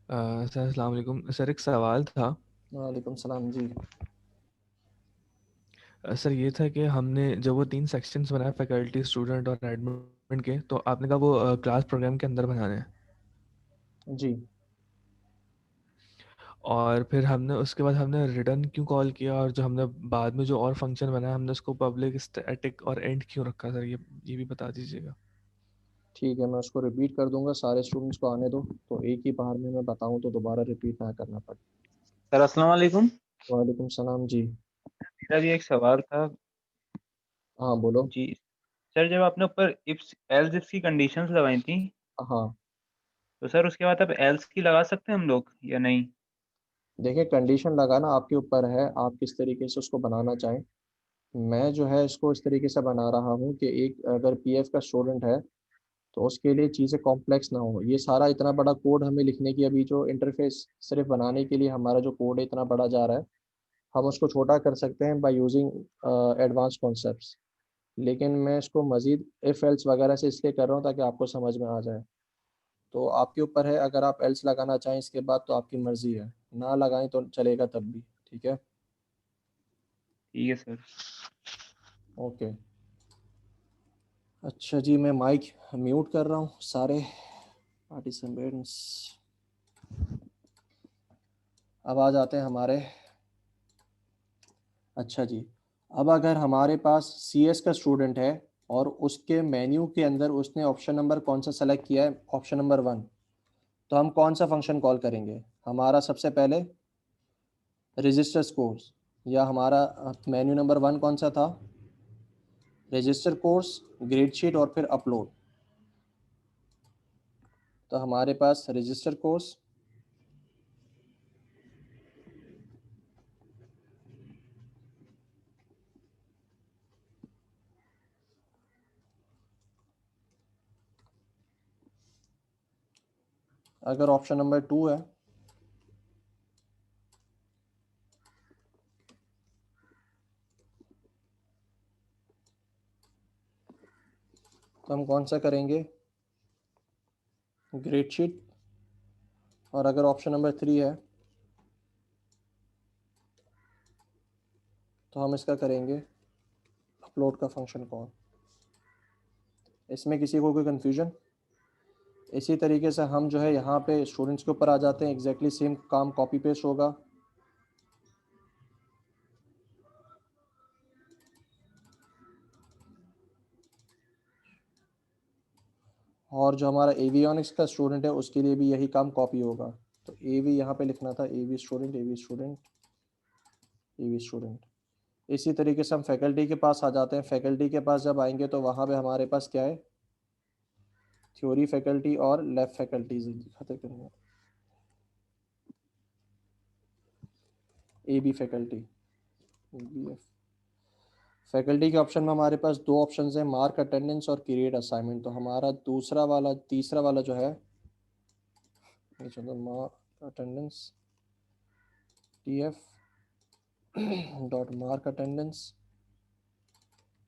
Sir अस्सलाम वालेकुम sir, एक सवाल था। वालेकुम सलाम जी। सर ये था कि हमने जब वो 3 सेक्शंस बनाए, फैकल्टी, स्टूडेंट और एडमिन के, तो आपने कहा वो क्लास प्रोग्राम के अंदर बनाने हैं। जी और फिर हमने उसके बाद हमने रिटर्न क्यों कॉल किया, और जो हमने बाद में जो और फंक्शन बनाया हमने उसको पब्लिक, स्टैटिक और एंड क्यों रखा सर, ये भी बता दीजिएगा। ठीक है, मैं उसको रिपीट कर दूंगा। सारे स्टूडेंट्स को आने दो, तो एक ही बार में मैं बताऊं तो दोबारा रिपीट ना करना पड़े। सर अस्सलाम वालेकुम। वालेकुम सलाम जी। मेरा भी एक सवाल था। हाँ बोलो। जी सर, जब आपने ऊपर इफ्स एल्स इफ की कंडीशंस लगाई थी, हाँ, तो सर उसके बाद अब एल्स की लगा सकते हैं हम लोग या नहीं? देखिए कंडीशन लगाना आपके ऊपर है, आप किस तरीके से उसको बनाना चाहें। मैं जो है इसको इस तरीके से बना रहा हूँ कि एक अगर पीएफ का स्टूडेंट है तो उसके लिए चीज़ें कॉम्प्लेक्स ना हो। ये सारा इतना बड़ा कोड हमें लिखने की, अभी जो इंटरफेस सिर्फ बनाने के लिए हमारा जो कोड है इतना बड़ा जा रहा है, हम उसको छोटा कर सकते हैं बाय यूजिंग एडवांस कॉन्सेप्ट्स। लेकिन मैं इसको मज़ीद इफ़ एल्स वगैरह से इसलिए कर रहा हूँ ताकि आपको समझ में आ जाए। तो आपके ऊपर है, अगर आप एल्स लगाना चाहें इसके बाद तो आपकी मर्ज़ी है, ना लगाएं तो चलेगा तब भी। ठीक है, ठीक है सर। ओके। अच्छा जी, मैं माइक म्यूट कर रहा हूँ सारे पार्टिसिपेंट्स। अब आ जाते हैं हमारे। अच्छा जी, अब अगर हमारे पास सीएस का स्टूडेंट है और उसके मेन्यू के अंदर उसने ऑप्शन नंबर कौन सा सेलेक्ट किया है, ऑप्शन नंबर 1, तो हम कौन सा फंक्शन कॉल करेंगे? हमारा सबसे पहले रजिस्टर कोर्स, या हमारा मेन्यू नंबर 1 कौन सा था? रजिस्टर कोर्स, ग्रेड शीट और फिर अपलोड। तो हमारे पास रजिस्टर कोर्स, अगर ऑप्शन नंबर 2 है तो हम कौन सा करेंगे? Grade sheet. और अगर ऑप्शन नंबर 3 है तो हम इसका करेंगे अपलोड का फंक्शन कॉल। इसमें किसी को कोई कन्फ्यूजन? इसी तरीके से हम जो है यहाँ पे स्टूडेंट्स के ऊपर आ जाते हैं, एग्जैक्टली सेम काम कॉपी पेस्ट होगा। और जो हमारा एवियनिक्स का स्टूडेंट है उसके लिए भी यही काम कॉपी होगा। तो ए वी यहाँ पे लिखना था, A V student, A V student, A V student. इसी तरीके से हम फैकल्टी के पास आ जाते हैं। फैकल्टी के पास जब आएंगे तो वहाँ पे हमारे पास क्या है? थ्योरी फैकल्टी और लैब फैकल्टीज दिखाते करेंगे। A B faculty, B F. Faculty के ऑप्शन में हमारे पास दो ऑप्शन हैं, मार्क अटेंडेंस और क्रिएट असाइनमेंट। तो हमारा दूसरा वाला, तीसरा वाला जो है, ये चलो mark attendance, T F dot mark attendance,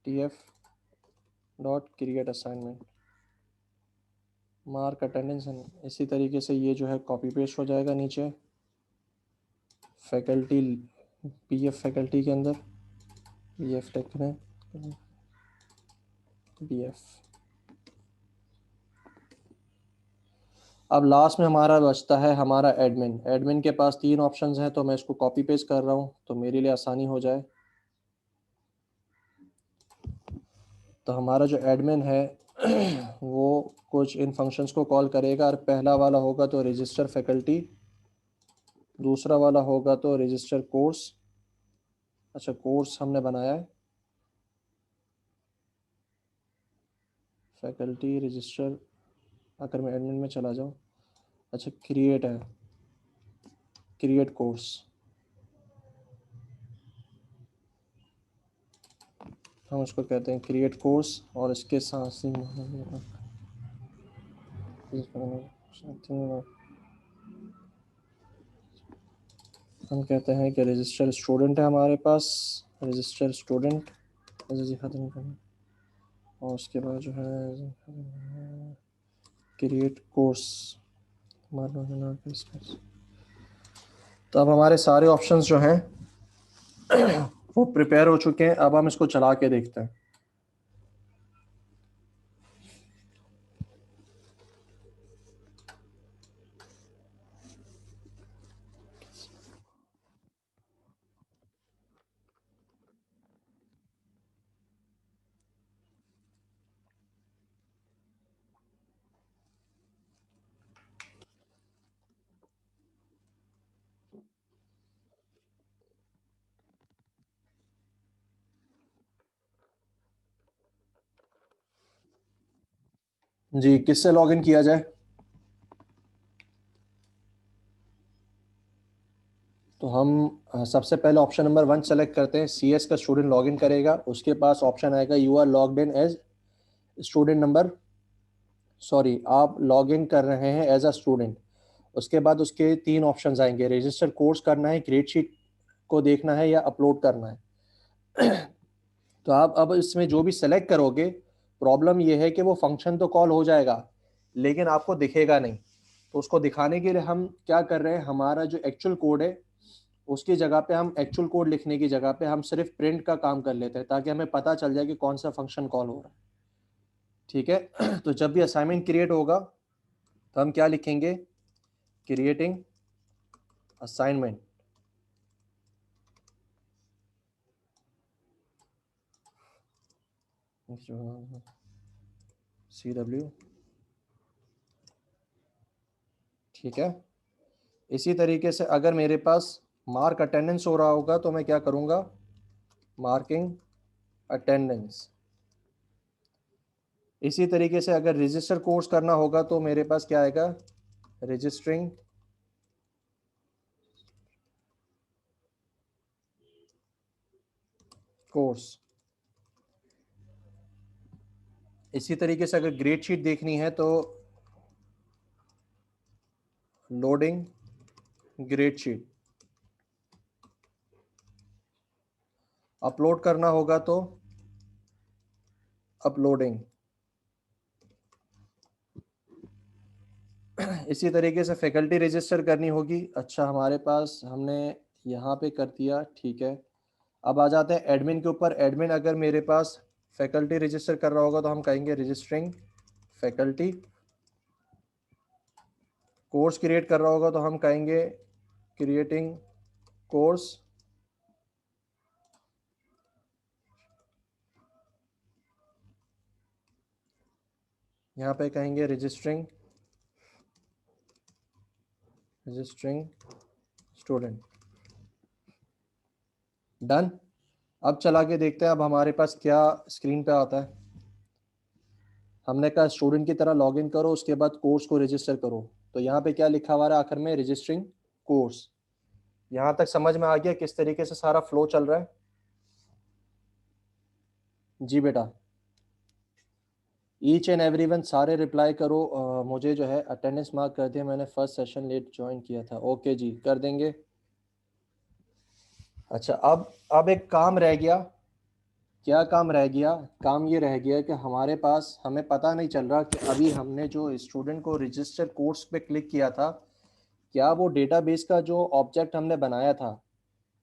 T F dot create assignment, mark attendance. इसी तरीके से ये जो है कॉपी पेस्ट हो जाएगा नीचे फैकल्टी, पी एफ फैकल्टी के अंदर, पी एफ टेक में, बी एफ। अब लास्ट में हमारा बचता है हमारा एडमिन। एडमिन के पास 3 ऑप्शंस हैं, तो मैं इसको कॉपी पेस्ट कर रहा हूँ तो मेरे लिए आसानी हो जाए। तो हमारा जो एडमिन है वो कुछ इन फंक्शंस को कॉल करेगा, और पहला वाला होगा तो रजिस्टर फैकल्टी, दूसरा वाला होगा तो रजिस्टर कोर्स। अच्छा, कोर्स हमने बनाया है, फैकल्टी रजिस्टर। अगर मैं एडमिन में चला जाऊँ, अच्छा क्रिएट है, क्रिएट कोर्स। हम उसको कहते हैं क्रिएट कोर्स, और इसके साथ ही हम कहते हैं कि रजिस्टर स्टूडेंट है हमारे पास, रजिस्टर स्टूडेंट, और उसके बाद जो है क्रिएट कोर्स। तो अब हमारे सारे ऑप्शंस जो हैं वो प्रिपेयर हो चुके हैं। अब हम इसको चला के देखते हैं। जी, किससे लॉगिन किया जाए? तो हम सबसे पहले ऑप्शन नंबर 1 सेलेक्ट करते हैं। CS का स्टूडेंट लॉगिन करेगा, उसके पास ऑप्शन आएगा you are logged in as student number, sorry आप लॉगिन कर रहे हैं एज अ स्टूडेंट। उसके बाद उसके 3 ऑप्शंस आएंगे, रजिस्टर कोर्स करना है, ग्रेड शीट को देखना है, या अपलोड करना है। तो आप अब इसमें जो भी सेलेक्ट करोगे, प्रॉब्लम ये है कि वो फंक्शन तो कॉल हो जाएगा लेकिन आपको दिखेगा नहीं। तो उसको दिखाने के लिए हम क्या कर रहे हैं, हमारा जो एक्चुअल कोड है उसकी जगह पे हम एक्चुअल कोड लिखने की जगह पे हम सिर्फ प्रिंट का काम कर लेते हैं, ताकि हमें पता चल जाए कि कौन सा फंक्शन कॉल हो रहा है। ठीक है। तो जब भी असाइनमेंट क्रिएट होगा तो हम क्या लिखेंगे, क्रिएटिंग असाइनमेंट, CW। ठीक है। इसी तरीके से अगर मेरे पास मार्क अटेंडेंस हो रहा होगा तो मैं क्या करूंगा, मार्किंग अटेंडेंस। इसी तरीके से अगर रजिस्टर कोर्स करना होगा तो मेरे पास क्या आएगा, रजिस्टरिंग कोर्स। इसी तरीके से अगर ग्रेड शीट देखनी है तो लोडिंग ग्रेड शीट। अपलोड करना होगा तो अपलोडिंग। इसी तरीके से फैकल्टी रजिस्टर करनी होगी। अच्छा, हमारे पास हमने यहाँ पे कर दिया, ठीक है। अब आ जाते हैं एडमिन के ऊपर। एडमिन अगर मेरे पास फैकल्टी रजिस्टर कर रहा होगा तो हम कहेंगे रजिस्टरिंग फैकल्टी। कोर्स क्रिएट कर रहा होगा तो हम कहेंगे क्रिएटिंग कोर्स। यहाँ पे कहेंगे रजिस्टरिंग स्टूडेंट। डन। अब चला के देखते हैं अब हमारे पास क्या स्क्रीन पे आता है। हमने कहा स्टूडेंट की तरह लॉगिन करो, उसके बाद कोर्स को रजिस्टर करो। तो यहाँ पे क्या लिखा हुआ है आखिर में, रजिस्टरिंग कोर्स। यहाँ तक समझ में आ गया किस तरीके से सारा फ्लो चल रहा है? जी बेटा। ईच एंड एवरीवन सारे रिप्लाई करो। मुझे जो है अटेंडेंस मार्क कर दिया, मैंने फर्स्ट सेशन लेट ज्वाइन किया था। ओके जी, कर देंगे। अच्छा, अब एक काम रह गया। क्या काम रह गया? काम ये रह गया कि हमारे पास हमें पता नहीं चल रहा कि अभी हमने जो स्टूडेंट को रजिस्टर कोर्स पे क्लिक किया था, क्या वो डेटाबेस का जो ऑब्जेक्ट हमने बनाया था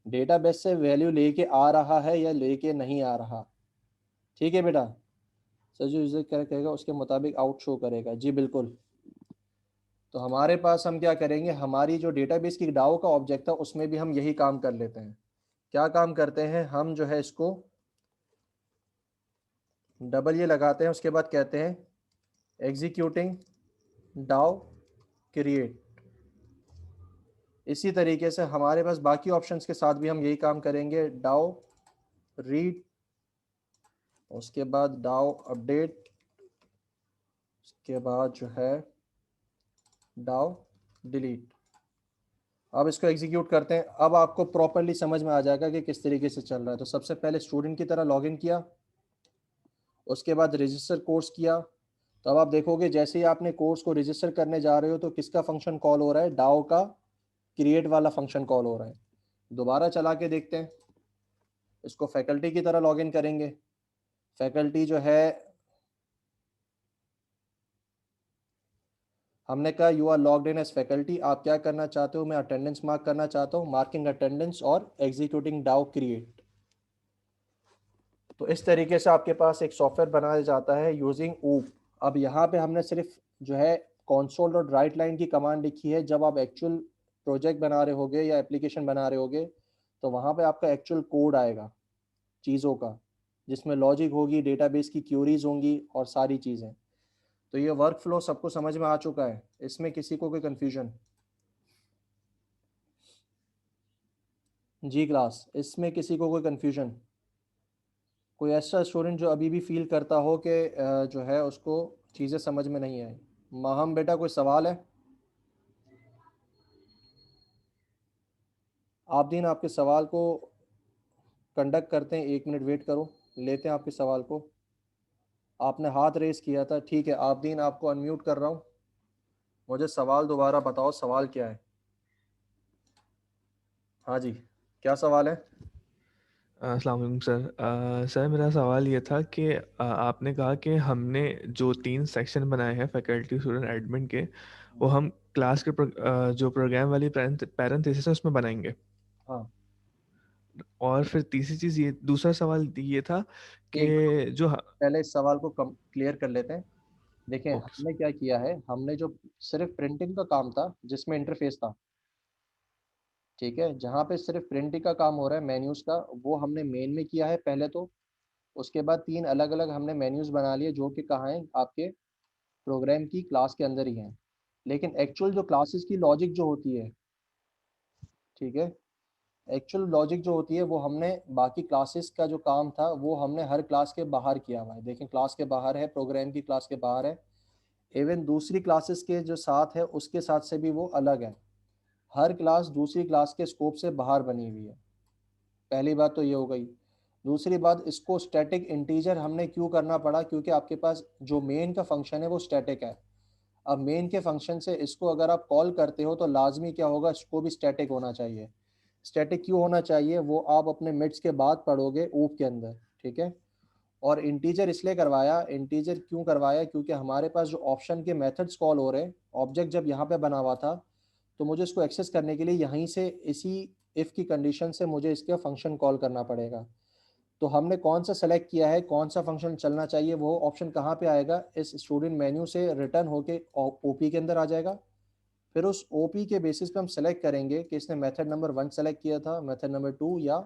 डेटाबेस से वैल्यू लेके आ रहा है या लेके नहीं आ रहा। ठीक है बेटा। सर जो यूजर करेगा उसके मुताबिक आउट शो करेगा। जी बिल्कुल। तो हमारे पास हम क्या करेंगे, हमारी जो डेटाबेस की डाओ का ऑब्जेक्ट था उसमें भी हम यही काम कर लेते हैं। क्या काम करते हैं हम, जो है इसको डबल ये लगाते हैं, उसके बाद कहते हैं एग्जीक्यूटिंग डाओ क्रिएट। इसी तरीके से हमारे पास बाकी ऑप्शंस के साथ भी हम यही काम करेंगे, डाओ रीड, उसके बाद डाओ अपडेट, उसके बाद जो है डाओ डिलीट। अब इसको एग्जीक्यूट करते हैं। अब आपको प्रॉपरली समझ में आ जाएगा कि किस तरीके से चल रहा है। तो सबसे पहले स्टूडेंट की तरह लॉगिन किया, उसके बाद रजिस्टर कोर्स किया। तो अब आप देखोगे जैसे ही आपने कोर्स को रजिस्टर करने जा रहे हो तो किसका फंक्शन कॉल हो रहा है, डाओ का क्रिएट वाला फंक्शन कॉल हो रहा है। दोबारा चला के देखते हैं। इसको फैकल्टी की तरह लॉगिन करेंगे। फैकल्टी जो है हमने कहा you are logged in as faculty, आप क्या करना चाहते हो, मैं अटेंडेंस मार्क करना चाहता हूँ, मार्किंग अटेंडेंस और एग्जीक्यूटिंग डाउ क्रिएट। तो इस तरीके से आपके पास एक सॉफ्टवेयर बनाया जाता है यूजिंग ऊप। अब यहाँ पे हमने सिर्फ जो है कंसोल और राइट लाइन की कमांड लिखी है। जब आप एक्चुअल प्रोजेक्ट बना रहे होगे या एप्लीकेशन बना रहे होगे तो वहाँ पे आपका एक्चुअल कोड आएगा चीज़ों का, जिसमें लॉजिक होगी, डेटाबेस की क्यूरीज होंगी और सारी चीज़ें। तो ये वर्क फ्लो सबको समझ में आ चुका है, इसमें किसी को कोई कन्फ्यूजन? जी क्लास, इसमें किसी को कोई कन्फ्यूजन? कोई ऐसा स्टूडेंट जो अभी भी फील करता हो कि जो है उसको चीज़ें समझ में नहीं आई? माहम बेटा, कोई सवाल है? आप दिन आपके सवाल को कंडक्ट करते हैं, 1 मिनट वेट करो, लेते हैं आपके सवाल को। आपने हाथ रेस किया था, ठीक है। आप दिन आपको अनम्यूट कर रहा हूँ, मुझे सवाल दोबारा बताओ, सवाल क्या है? हाँ जी, क्या सवाल है? अस्सलाम वालेकुम सर। सर मेरा सवाल ये था कि आपने कहा कि हमने जो 3 सेक्शन बनाए हैं फैकल्टी स्टूडेंट एडमिन के, वो हम क्लास के जो प्रोग्राम वाली पैरेंथेसिस है उसमें बनाएंगे। हाँ, और फिर तीसरी चीज़ ये, दूसरा सवाल ये था एक मिनट, कि जो पहले इस सवाल को क्लियर कर लेते हैं। देखिए ओके सर। हमने क्या किया है, हमने जो सिर्फ प्रिंटिंग का काम था जिसमें इंटरफेस था, ठीक है, जहाँ पे सिर्फ प्रिंटिंग का काम हो रहा है मेन्यूज का, वो हमने मेन में किया है पहले तो। उसके बाद 3 अलग अलग हमने मेन्यूज बना लिए जो कि कहाँ हैं, आपके प्रोग्राम की क्लास के अंदर ही हैं। लेकिन एक्चुअल जो क्लासेस की लॉजिक जो होती है, ठीक है, एक्चुअल लॉजिक जो होती है वो हमने बाकी क्लासेस का जो काम था वो हमने हर क्लास के बाहर किया हुआ है। देखें क्लास के बाहर है, प्रोग्राम की क्लास के बाहर है। इवन दूसरी क्लासेस के जो साथ है उसके साथ से भी वो अलग है। हर क्लास दूसरी क्लास के स्कोप से बाहर बनी हुई है। पहली बात तो ये हो गई। दूसरी बात, इसको स्टैटिक इंटीजर हमने क्यों करना पड़ा, क्योंकि आपके पास जो मेन का फंक्शन है वो स्टैटिक है। अब मेन के फंक्शन से इसको अगर आप कॉल करते हो तो लाजमी क्या होगा, इसको भी स्टैटिक होना चाहिए। स्टैटिक क्यों होना चाहिए वो आप अपने मिड्स के बाद पढ़ोगे ऊप के अंदर, ठीक है। और इंटीजर इसलिए करवाया, इंटीजर क्यों करवाया, क्योंकि हमारे पास जो ऑप्शन के मेथड्स कॉल हो रहे हैं, ऑब्जेक्ट जब यहाँ पे बना हुआ था तो मुझे इसको एक्सेस करने के लिए यहीं से इसी इफ़ की कंडीशन से मुझे इसका फंक्शन कॉल करना पड़ेगा। तो हमने कौन सा सेलेक्ट किया है, कौन सा फंक्शन चलना चाहिए, वो ऑप्शन कहाँ पे आएगा, इस स्टूडेंट मेन्यू से रिटर्न होके ओपी के अंदर आ जाएगा। फिर उस ओपी के बेसिस पे हम सेलेक्ट करेंगे कि इसने मेथड नंबर 1 सेलेक्ट किया था, मेथड नंबर 2 या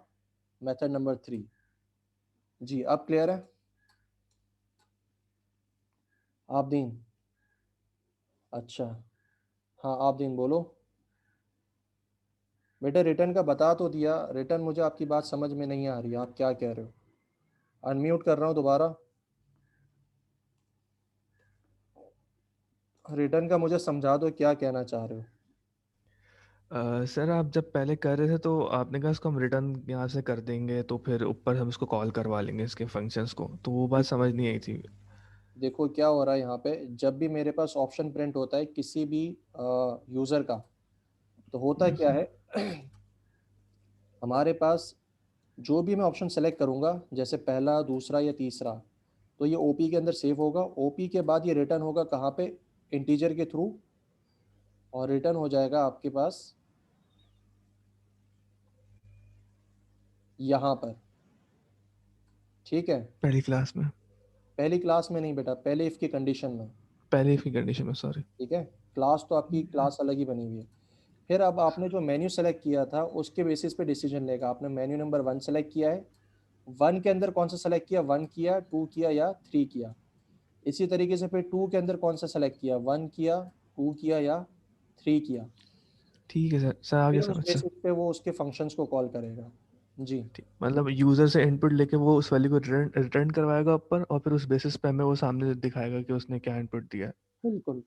मेथड नंबर 3। जी अब क्लियर है आप दीन? अच्छा, हाँ आप दिन बोलो। बेटा रिटर्न का बता तो दिया, रिटर्न मुझे आपकी बात समझ में नहीं आ रही, आप क्या कह रहे हो? अनम्यूट कर रहा हूँ दोबारा। रिटर्न का मुझे समझा दो क्या कहना चाह रहे हो। सर आप जब पहले कर रहे थे तो आपने कहा इसको हम रिटर्न यहाँ से कर देंगे तो फिर ऊपर हम इसको कॉल करवा लेंगे इसके फंक्शंस को, तो वो बात समझ नहीं आई थी। देखो क्या हो रहा है यहाँ पे, जब भी मेरे पास ऑप्शन प्रिंट होता है किसी भी यूज़र का, तो होता क्या है हमारे पास जो भी मैं ऑप्शन सेलेक्ट करूँगा, जैसे पहला, दूसरा या तीसरा, तो ये ओपी के अंदर सेव होगा। ओपी के बाद ये रिटर्न होगा कहाँ पे, इंटीजर के थ्रू, और रिटर्न हो जाएगा आपके पास यहाँ पर, ठीक है। पहली क्लास में, पहली क्लास में नहीं बेटा, पहले इफ़ की कंडीशन में, पहले की कंडीशन में, सॉरी। ठीक है। क्लास तो आपकी क्लास अलग ही बनी हुई है। फिर अब आपने जो मेन्यू सेलेक्ट किया था उसके बेसिस पे डिसीजन लेगा। आपने मेन्यू नंबर 1 सेलेक्ट किया है, 1 के अंदर कौन सा सेलेक्ट किया, 1 किया, 2 किया या 3 किया। इसी तरीके से फिर 2 के अंदर कौन सा सेलेक्ट किया, 1 किया, 2 किया या 3 किया। ठीक है सर, सर आगे फिर सर, उस अच्छा। बेसिस पे वो उसके फंक्शंस को कॉल करेगा। जी ठीक, मतलब यूज़र से इनपुट लेके वो उस वैल्यू को रिटर्न रिटर्न करवाएगा ऊपर, और फिर उस बेसिस पे हमें वो सामने दिखाएगा कि उसने क्या इनपुट दिया है। बिल्कुल।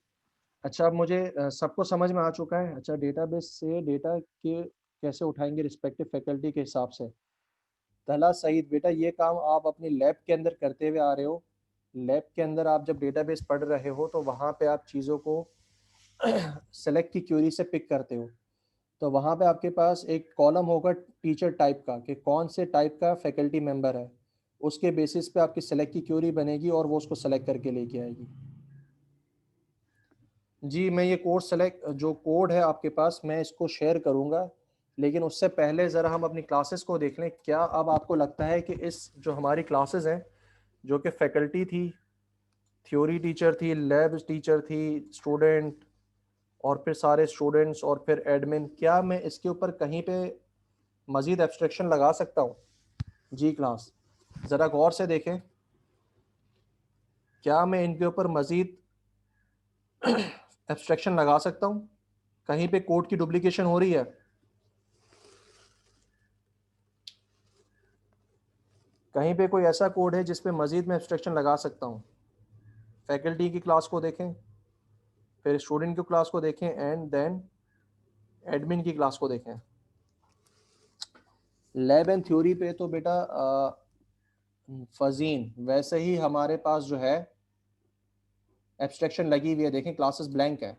अच्छा, अब मुझे सबको समझ में आ चुका है। अच्छा, डेटाबेस से डेटा के कैसे उठाएंगे रिस्पेक्टिव फैकल्टी के हिसाब से। तला सईद बेटा, ये काम आप अपनी लैब के अंदर करते हुए आ रहे हो। लैब के अंदर आप जब डेटाबेस पढ़ रहे हो तो वहाँ पे आप चीज़ों को सेलेक्ट की क्यूरी से पिक करते हो। तो वहाँ पे आपके पास एक कॉलम होगा टीचर टाइप का, कि कौन से टाइप का फैकल्टी मेंबर है। उसके बेसिस पे आपकी सेलेक्ट की क्यूरी बनेगी और वो उसको सेलेक्ट करके लेके आएगी। जी, मैं ये कोर्स सेलेक्ट जो कोड है आपके पास मैं इसको शेयर करूँगा, लेकिन उससे पहले ज़रा हम अपनी क्लासेस को देख लें। क्या अब आपको लगता है कि इस जो हमारी क्लासेस हैं, जो कि फैकल्टी थी, थ्योरी टीचर थी, लैब टीचर थी, स्टूडेंट और फिर सारे स्टूडेंट्स और फिर एडमिन, क्या मैं इसके ऊपर कहीं पे मज़ीद एब्स्ट्रैक्शन लगा सकता हूँ? जी क्लास, ज़रा गौर से देखें, क्या मैं इनके ऊपर मज़ीद एब्स्ट्रैक्शन लगा सकता हूँ? कहीं पे कोड की डुप्लीकेशन हो रही है? कहीं पे कोई ऐसा कोड है जिस पे मज़ीद मैं एब्स्ट्रैक्शन लगा सकता हूँ? फैकल्टी की क्लास को देखें, फिर स्टूडेंट की क्लास को देखें एंड देन एडमिन की क्लास को देखें। लैब एंड थ्योरी पे तो बेटा फ़ज़ीन वैसे ही हमारे पास जो है एब्स्ट्रैक्शन लगी हुई है, देखें क्लासेस ब्लैंक है।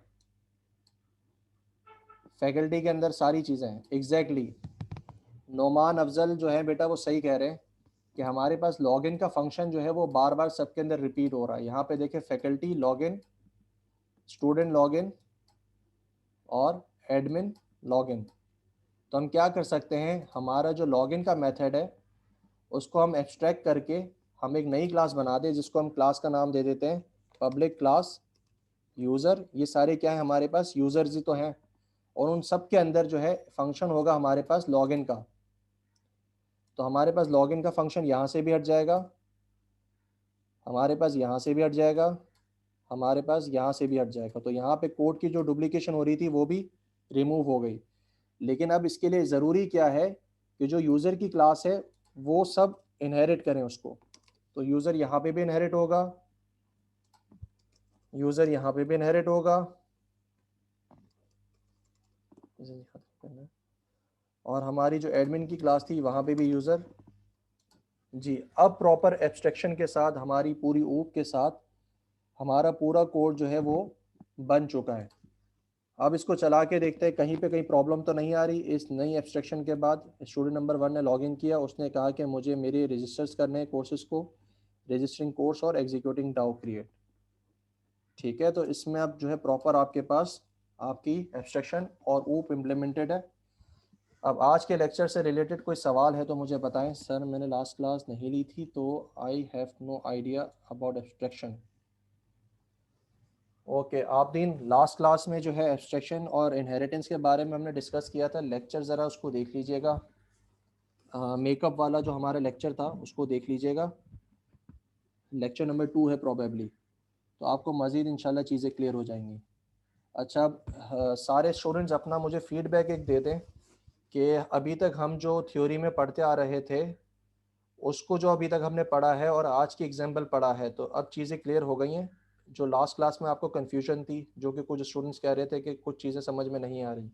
फैकल्टी के अंदर सारी चीज़ें हैं एग्जैक्टली। नोमान अफजल जो है बेटा वो सही कह रहे हैं कि हमारे पास लॉगिन का फंक्शन जो है वो बार बार सबके अंदर रिपीट हो रहा है। यहाँ पे देखें फैकल्टी लॉगिन, स्टूडेंट लॉगिन और एडमिन लॉगिन। तो हम क्या कर सकते हैं, हमारा जो लॉगिन का मेथड है उसको हम एक्सट्रैक्ट करके हम एक नई क्लास बना दें, जिसको हम क्लास का नाम दे देते हैं पब्लिक क्लास यूज़र। ये सारे क्या है हमारे पास यूज़र्स ही तो हैं, और उन सब के अंदर जो है फंक्शन होगा हमारे पास लॉगिन का। तो हमारे पास लॉगिन का फंक्शन यहाँ से भी हट जाएगा, हमारे पास यहाँ से भी हट जाएगा, हमारे पास यहाँ से भी हट जाएगा। तो यहाँ पे कोड की जो डुप्लीकेशन हो रही थी वो भी रिमूव हो गई। लेकिन अब इसके लिए ज़रूरी क्या है कि जो यूज़र की क्लास है वो सब इनहेरिट करें उसको। तो यूज़र यहाँ पे भी इनहेरिट होगा, यूज़र यहाँ पे भी इनहेरिट होगा, और हमारी जो एडमिन की क्लास थी वहाँ पे भी यूज़र। जी, अब प्रॉपर एब्स्ट्रैक्शन के साथ हमारी पूरी ऊप के साथ हमारा पूरा कोड जो है वो बन चुका है। अब इसको चला के देखते हैं कहीं पे कहीं प्रॉब्लम तो नहीं आ रही। इस नई एब्स्ट्रैक्शन के बाद स्टूडेंट नंबर 1 ने लॉगिन किया, उसने कहा कि मुझे मेरे रजिस्टर्स करने हैं कोर्सेज को, रजिस्टरिंग कोर्स और एग्जीक्यूटिंग डाउ क्रिएट। ठीक है, तो इसमें अब जो है प्रॉपर आपके पास आपकी एब्स्ट्रैक्शन और ऊप इम्प्लीमेंटेड है। अब आज के लेक्चर से रिलेटेड कोई सवाल है तो मुझे बताएं। सर मैंने लास्ट क्लास नहीं ली थी तो I have no idea about abstraction. Okay Abdeen, last class में जो है एब्स्ट्रैक्शन और इनहेरिटेंस के बारे में हमने डिस्कस किया था। लेक्चर ज़रा उसको देख लीजिएगा, मेकअप वाला जो हमारा लेक्चर था उसको देख लीजिएगा। लेक्चर नंबर 2 है प्रॉबेबली, तो आपको मज़ीद इंशाल्लाह चीज़ें क्लियर हो जाएंगी। अच्छा, अब सारे स्टूडेंट्स अपना मुझे फीडबैक एक दे दें कि अभी तक हम जो थ्योरी में पढ़ते आ रहे थे उसको जो अभी तक हमने पढ़ा है और आज की एग्जाम्पल पढ़ा है, तो अब चीज़ें क्लियर हो गई हैं। जो लास्ट क्लास में आपको कन्फ्यूजन थी, जो कि कुछ स्टूडेंट्स कह रहे थे कि कुछ चीज़ें समझ में नहीं आ रही,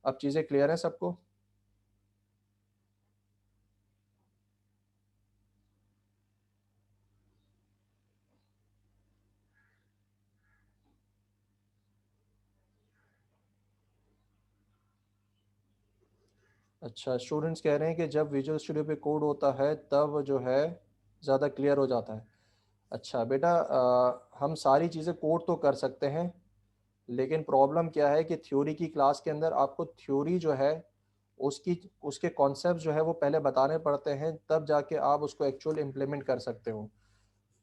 अब चीज़ें क्लियर हैं सबको? अच्छा, स्टूडेंट्स कह रहे हैं कि जब विजुअल स्टूडियो पे कोड होता है तब जो है ज़्यादा क्लियर हो जाता है। अच्छा बेटा, हम सारी चीज़ें कोड तो कर सकते हैं, लेकिन प्रॉब्लम क्या है कि थ्योरी की क्लास के अंदर आपको थ्योरी जो है उसकी उसके कॉन्सेप्ट जो है वो पहले बताने पड़ते हैं, तब जाके आप उसको एक्चुअल इम्प्लीमेंट कर सकते हो।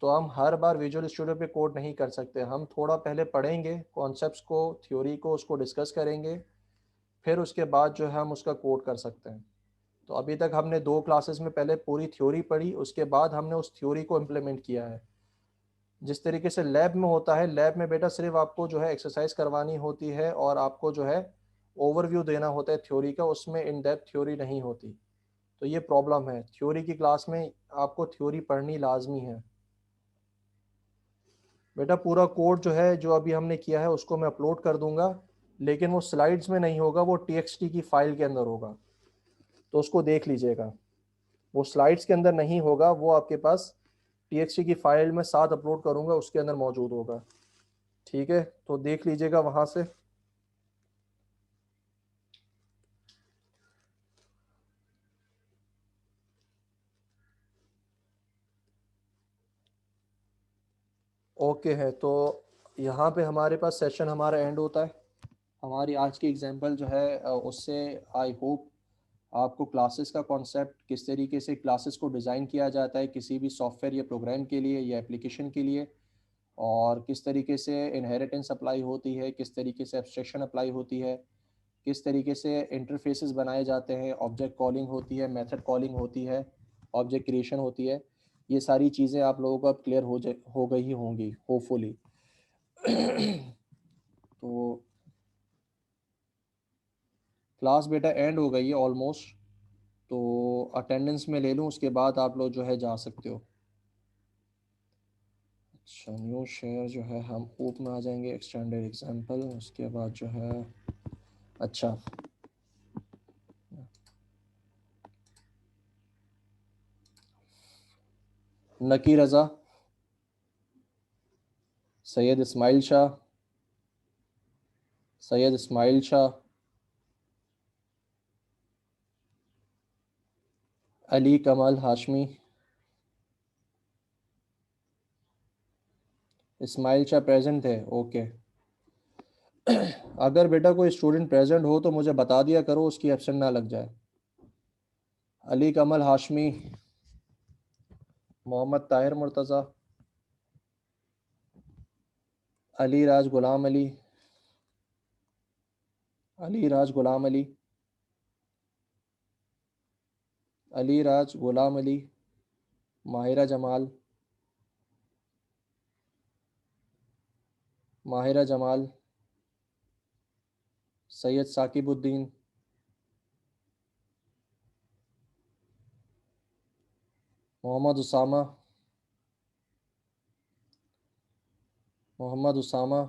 तो हम हर बार विजुअल स्टूडियो पे कोड नहीं कर सकते, हम थोड़ा पहले पढ़ेंगे कॉन्सेप्ट्स को, थ्योरी को, उसको डिस्कस करेंगे, फिर उसके बाद जो है हम उसका कोड कर सकते हैं। तो अभी तक हमने 2 क्लासेस में पहले पूरी थ्योरी पढ़ी, उसके बाद हमने उस थ्योरी को इम्प्लीमेंट किया है। जिस तरीके से लैब में होता है, लैब में बेटा सिर्फ आपको जो है एक्सरसाइज करवानी होती है और आपको जो है ओवरव्यू देना होता है थ्योरी का, उसमें इन डेप्थ थ्योरी नहीं होती। तो ये प्रॉब्लम है, थ्योरी की क्लास में आपको थ्योरी पढ़नी लाजमी है। बेटा पूरा कोड जो है जो अभी हमने किया है उसको मैं अपलोड कर दूंगा, लेकिन वो स्लाइड्स में नहीं होगा, वो टीएक्सटी की फाइल के अंदर होगा, तो उसको देख लीजिएगा। वो स्लाइड्स के अंदर नहीं होगा, वो आपके पास टीएक्सटी की फाइल में साथ अपलोड करूंगा उसके अंदर मौजूद होगा। ठीक है, तो देख लीजिएगा वहां से। ओके है, तो यहाँ पे हमारे पास सेशन हमारा एंड होता है। हमारी आज की एग्जांपल जो है उससे आई होप आपको क्लासेस का कॉन्सेप्ट, किस तरीके से क्लासेस को डिज़ाइन किया जाता है किसी भी सॉफ्टवेयर या प्रोग्राम के लिए या एप्लीकेशन के लिए, और किस तरीके से इनहेरिटेंस अप्लाई होती है, किस तरीके से एब्स्ट्रैक्शन अप्लाई होती है, किस तरीके से इंटरफेसेस बनाए जाते हैं, ऑब्जेक्ट कॉलिंग होती है, मेथड कॉलिंग होती है, ऑब्जेक्ट क्रिएशन होती है। ये सारी चीज़ें आप लोगों को अब क्लियर हो गई होंगी होपफुली। तो क्लास बेटा एंड हो गई है ऑलमोस्ट, तो अटेंडेंस में ले लूँ, उसके बाद आप लोग जो है जा सकते हो। अच्छा, न्यू शेयर जो है हम ओप में आ जाएंगे, एक्सटेंडेड एग्जांपल, उसके बाद जो है अच्छा नकी रज़ा, सैयद इस्माइल शाह, सैयद इस्माइल शाह, अली कमाल हाशमी, इस्माइल शाह प्रेजेंट है, ओके। अगर बेटा कोई स्टूडेंट प्रेजेंट हो तो मुझे बता दिया करो, उसकी एब्सेंट ना लग जाए। अली कमल हाशमी, मोहम्मद ताहिर मुर्तज़ा, अली राज गुलाम अली, अली राज गुलाम अली, अली राज गुलाम अली, माहिरा जमाल, माहिरा जमाल, सैयद साकिबुद्दीन, मोहम्मद उसामा, मोहम्मद उसामा,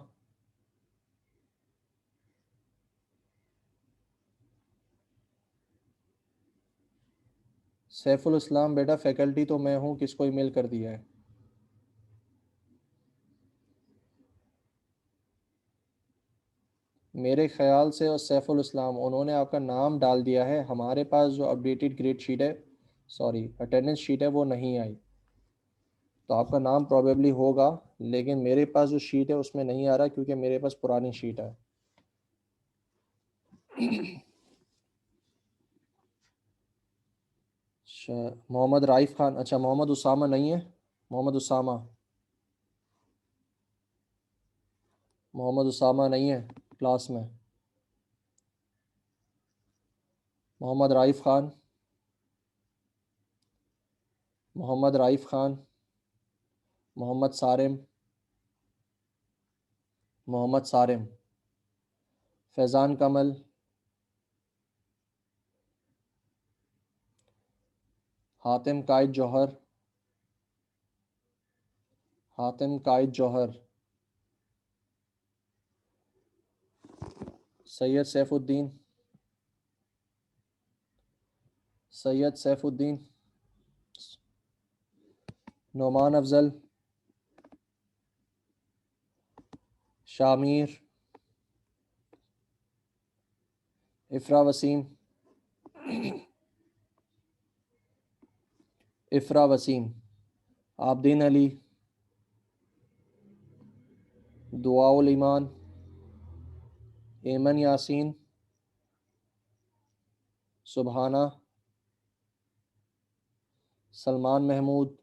सैफुल इस्लाम। बेटा फैकल्टी तो मैं हूँ, किसको ईमेल कर दिया है? मेरे ख्याल से और सैफुल इस्लाम उन्होंने आपका नाम डाल दिया है। हमारे पास जो अपडेटेड ग्रेड शीट है, सॉरी अटेंडेंस शीट है, वो नहीं आई, तो आपका नाम प्रॉबेबली होगा, लेकिन मेरे पास जो शीट है उसमें नहीं आ रहा, क्योंकि मेरे पास पुरानी शीट है। मोहम्मद राइफ खान, अच्छा मोहम्मद उसामा नहीं है, मोहम्मद उसामा, मोहम्मद उसामा नहीं है क्लास में। मोहम्मद राइफ खान, मोहम्मद राइफ खान, मोहम्मद सारिम, मोहम्मद सारिम, फैज़ान कमल, हातिम कायद जौहर, हातिम कायद जौहर, सैयद सैफुद्दीन, सैयद सैफुद्दीन, नोमान अफजल, शामिर, इफ़रा वसीम, इफ़रा वसीम, आबदीन अली, दुआउल ईमान, एमन यासीन, सुबहाना, सलमान महमूद,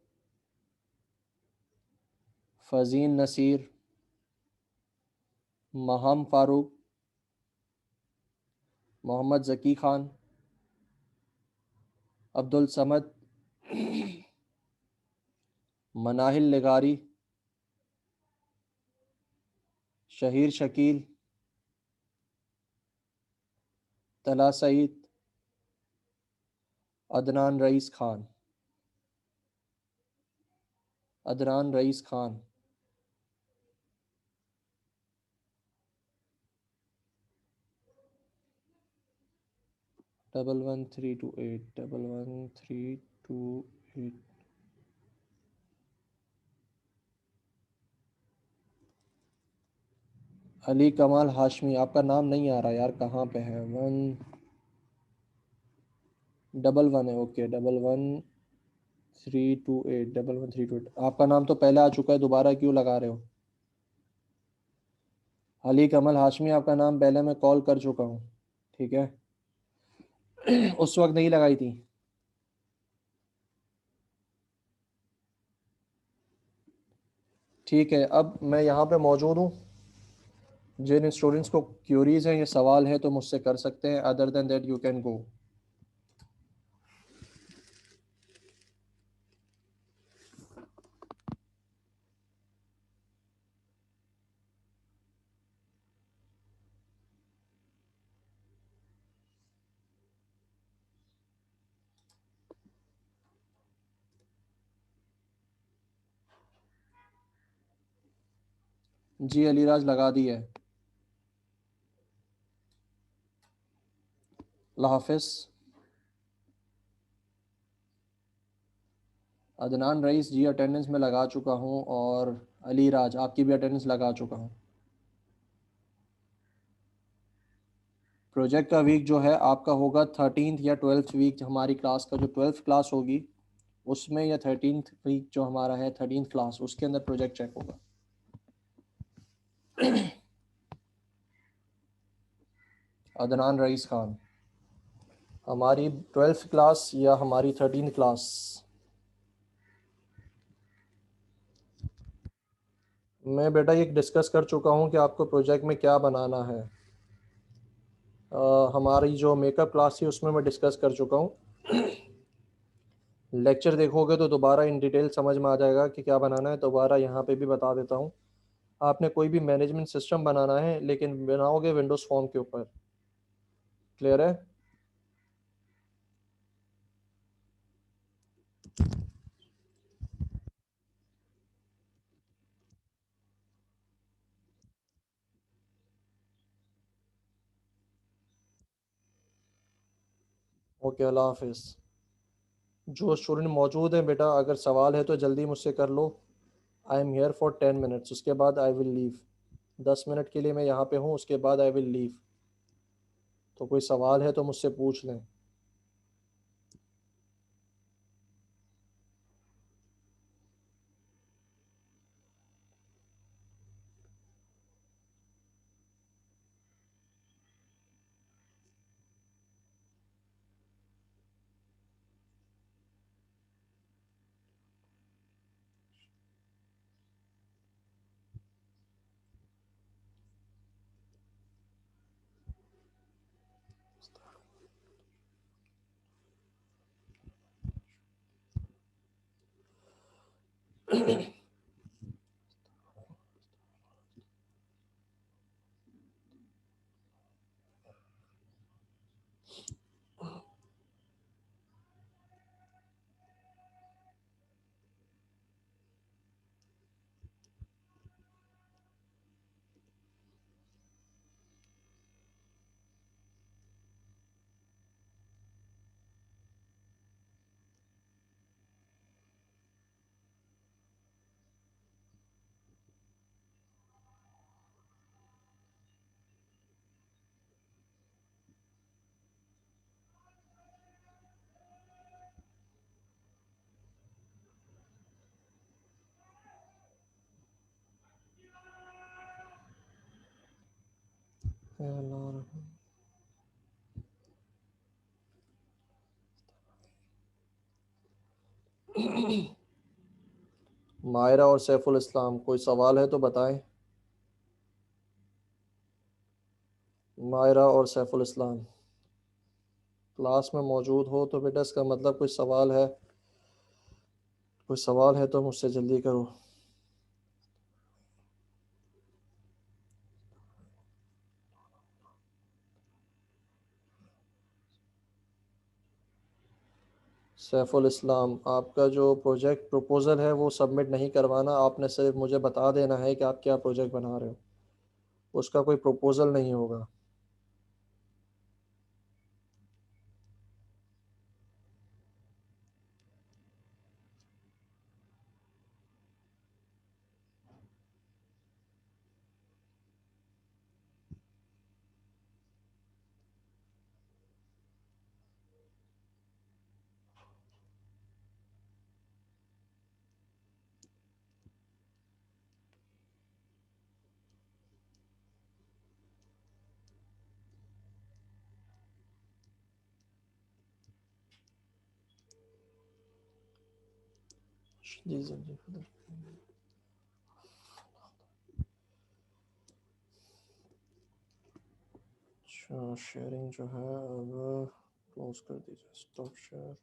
फ़ज़ीन नसीर, महम फ़ारूक, मोहम्मद ज़की ख़ान, अब्दुल समद, मनाहिल लगारी, शहीर शकील, तला Saeed, Adnan rice Khan, Adnan rice Khan, double 1328, double 1328। Ali कमाल हाशमी, आपका नाम नहीं आ रहा यार, कहाँ पे है? 111 है, ओके, 11328, 11328। आपका नाम तो पहले आ चुका है, दोबारा क्यों लगा रहे हो? अली कमल हाशमी आपका नाम पहले मैं कॉल कर चुका हूँ, ठीक है। उस वक्त नहीं लगाई थी। ठीक है, अब मैं यहाँ पे मौजूद हूँ। जिन स्टूडेंट्स को क्यूरीज हैं, ये सवाल है तो मुझसे कर सकते हैं, other than that you can go. जी अलीराज लगा दी है। अल्लाह हाफिज़। अदनान रईस जी अटेंडेंस में लगा चुका हूँ, और अलीराज आपकी भी अटेंडेंस लगा चुका हूँ। प्रोजेक्ट का वीक जो है आपका होगा 13th या 12th वीक। हमारी क्लास का जो 12th क्लास होगी उसमें, या 13th वीक जो हमारा है 13th क्लास, उसके अंदर प्रोजेक्ट चेक होगा। अदनान रईस खान, हमारी 12th क्लास या हमारी 13th क्लास? मैं बेटा ये डिस्कस कर चुका हूँ कि आपको प्रोजेक्ट में क्या बनाना है। हमारी जो मेकअप क्लास थी उसमें मैं डिस्कस कर चुका हूँ। लेक्चर देखोगे तो दोबारा इन डिटेल समझ में आ जाएगा कि क्या बनाना है। दोबारा यहाँ पे भी बता देता हूँ। आपने कोई भी मैनेजमेंट सिस्टम बनाना है, लेकिन बनाओगे विंडोज़ फॉर्म के ऊपर। क्लियर है? ओके, अल्लाह हाफिज़। जो स्टूडेंट मौजूद हैं बेटा, अगर सवाल है तो जल्दी मुझसे कर लो। I am here for 10 minutes, उसके बाद आई विल लीव। 10 मिनट के लिए मैं यहाँ पे हूँ, उसके बाद आई विल लीव। तो कोई सवाल है तो मुझसे पूछ लें। मायरा और सैफुल इस्लाम, कोई सवाल है तो बताएं। मायरा और सैफुल इस्लाम क्लास में मौजूद हो तो बेटा इसका मतलब कोई सवाल है। कोई सवाल है तो मुझसे जल्दी करो। सैफुल इस्लाम, आपका जो प्रोजेक्ट प्रपोज़ल है वो सबमिट नहीं करवाना। आपने सिर्फ मुझे बता देना है कि आप क्या प्रोजेक्ट बना रहे हो, उसका कोई प्रपोज़ल नहीं होगा। जी सर जी खुदा। अच्छा शेयरिंग जो है अब क्लोज कर दीजिए, स्टॉप शेयर।